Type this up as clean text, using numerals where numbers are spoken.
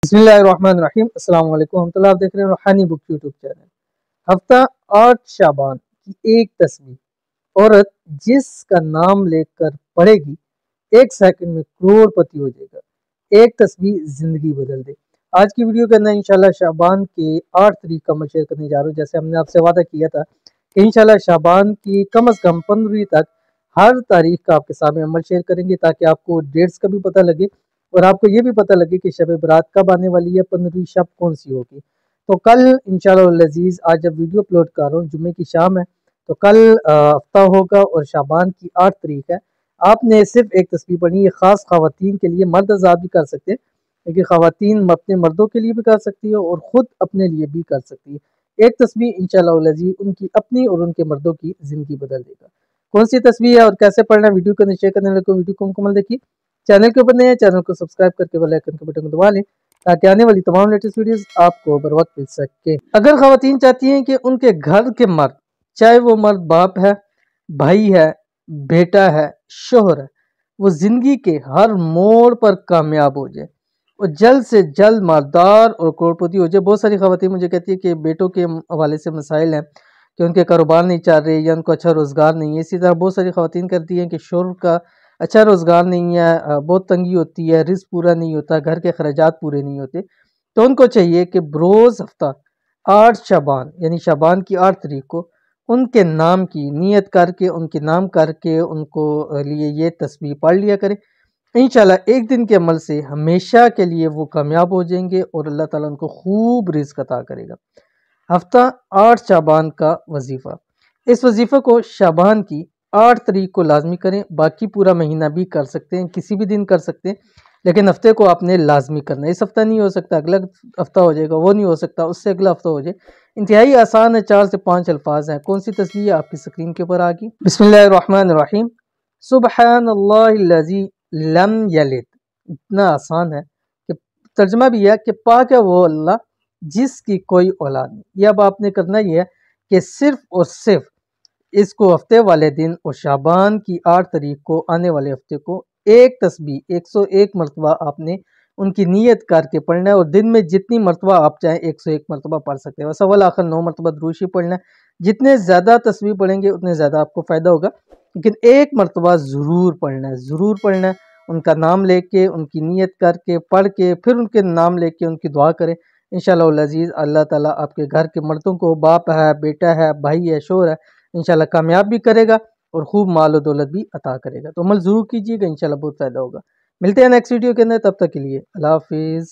बिस्मिल्लाहिर्रहमानिर्रहीम। अस्सलाम वालेकुम। आप देख रहे हैं रूहानी बुक यूट्यूब चैनल। हफ्ता 8 शाबान की एक तस्वीर। औरत जिसका नाम लेकर पढ़ेगी 1 सेकंड में करोड़पति हो जाएगा। एक तस्वीर जिंदगी बदल दे। आज की वीडियो के अंदर इंशाल्लाह शाबान के 8 तारीख का अमल शेयर करने जा रहा हूँ। जैसे हमने आपसे वादा किया था कि इंशाल्लाह शाबान की कम अज़ कम 15वीं तक हर तारीख का आपके सामने अमल शेयर करेंगे, ताकि आपको डेट्स का भी पता लगे और आपको ये भी पता लगे कि शब बरात कब आने वाली है, 15वीं शब कौन सी होगी। तो कल इंशाल्लाह अज़ीज़, आज जब वीडियो अपलोड कर रहा हूँ जुम्मे की शाम है, तो कल हफ्ता होगा और शाबान की 8 तारीख है। आपने सिर्फ एक तस्वीर पढ़नी है, ख़ास ख़वातीन के लिए। मर्द हज़रात भी कर सकते हैं, लेकिन ख़वातीन अपने मर्दों के लिए भी कर सकती है और ख़ुद अपने लिए भी कर सकती है। एक तस्वीर इंशाल्लाह अज़ीज़ उनकी अपनी और उनके मर्दों की ज़िंदगी बदल देगा। कौन सी तस्वीर है और कैसे पढ़ना है, वीडियो को शेयर करने वाले को वीडियो को मुकम्मल देखिए। चैनल के ऊपर नए हैं, चैनल को सब्सक्राइब करके बेल आइकन के बटन को दबा लें, ताकि आने वाली तमाम लेटेस्ट वीडियोस आपको बर वक्त मिल सके। अगर ख़वातीन चाहती हैं कि उनके घर के मर्द, चाहे वो मर्द बाप है, भाई है, बेटा है, शोहर है, वो ज़िंदगी के हर मोड़ पर कामयाब हो जाए और जल्द से जल्द मालदार और करोड़पति हो जाए। बहुत सारी ख़वातीन मुझे कहती है कि बेटों के हवाले से मसाइल हैं कि उनके कारोबार नहीं चल रहे या उनको अच्छा रोज़गार नहीं है। इसी तरह बहुत सारी ख़वातीन करती हैं कि शोहर का अच्छा रोज़गार नहीं है, बहुत तंगी होती है, रिस्क पूरा नहीं होता, घर के खर्चात पूरे नहीं होते। तो उनको चाहिए कि बरोज़ हफ्ता 8 शाबान यानी शाबान की 8 तारीख को उनके नाम की नीयत करके, उनके नाम करके उनको लिए ये तस्बीह पढ़ लिया करें। इंशाल्लाह एक दिन के अमल से हमेशा के लिए वो कामयाब हो जाएंगे और अल्लाह ताला उनको खूब रिज़्क अता करेगा। हफ्ता 8 शाबान का वजीफ़ा। इस वजीफ़े को शाबान की 8 तारीख को लाजमी करें। बाकी पूरा महीना भी कर सकते हैं, किसी भी दिन कर सकते हैं, लेकिन हफ्ते को आपने लाजमी करना है। इस हफ्ता नहीं हो सकता, अगला हफ्ता हो जाएगा, वो नहीं हो सकता, उससे अगला हफ्ता हो जाए। इंतहाई आसान है, 4 से 5 अल्फाज हैं। कौन सी तस्वीर आपकी स्क्रीन के ऊपर आ गई। बिस्मिल्लाहिर्रहमानिर्रहीम। सुब्हानल्लाहिल्लज़ी लम यलिद। इतना आसान है कि तर्जमा भी है कि पाक है वो अल्लाह जिसकी कोई औलाद नहीं। ये अब आपने करना ही है कि सिर्फ और सिर्फ इसको हफ्ते वाले दिन और शाबान की 8 तारीख को आने वाले हफ्ते को एक तस्बीह 101 मरतबा आपने उनकी नीयत करके पढ़ना है। और दिन में जितनी मरतबा आप चाहें 101 मरतबा पढ़ सकते हैं। अव्वल आखिर 9 मरतबा दुरूद शरीफ पढ़ना है। जितने ज़्यादा तस्बीह पढ़ेंगे उतने ज़्यादा आपको फ़ायदा होगा, लेकिन एक मरतबा ज़रूर पढ़ना है, ज़रूर पढ़ना है। उनका नाम लेके, उनकी नीयत करके, पढ़ के, फिर उनके नाम लेके उनकी दुआ करें। इंशाअल्लाह अज़ीज़ अल्लाह ताला आपके घर के मर्दों को, बाप है, बेटा है, भाई है, शोहर है, इंशाल्लाह कामयाब भी करेगा और खूब माल और दौलत भी अता करेगा। तो अमल ज़रूर कीजिएगा, इंशाल्लाह बहुत फ़ायदा होगा। मिलते हैं नेक्स्ट वीडियो के अंदर, तब तक के लिए अल्लाह हाफिज़।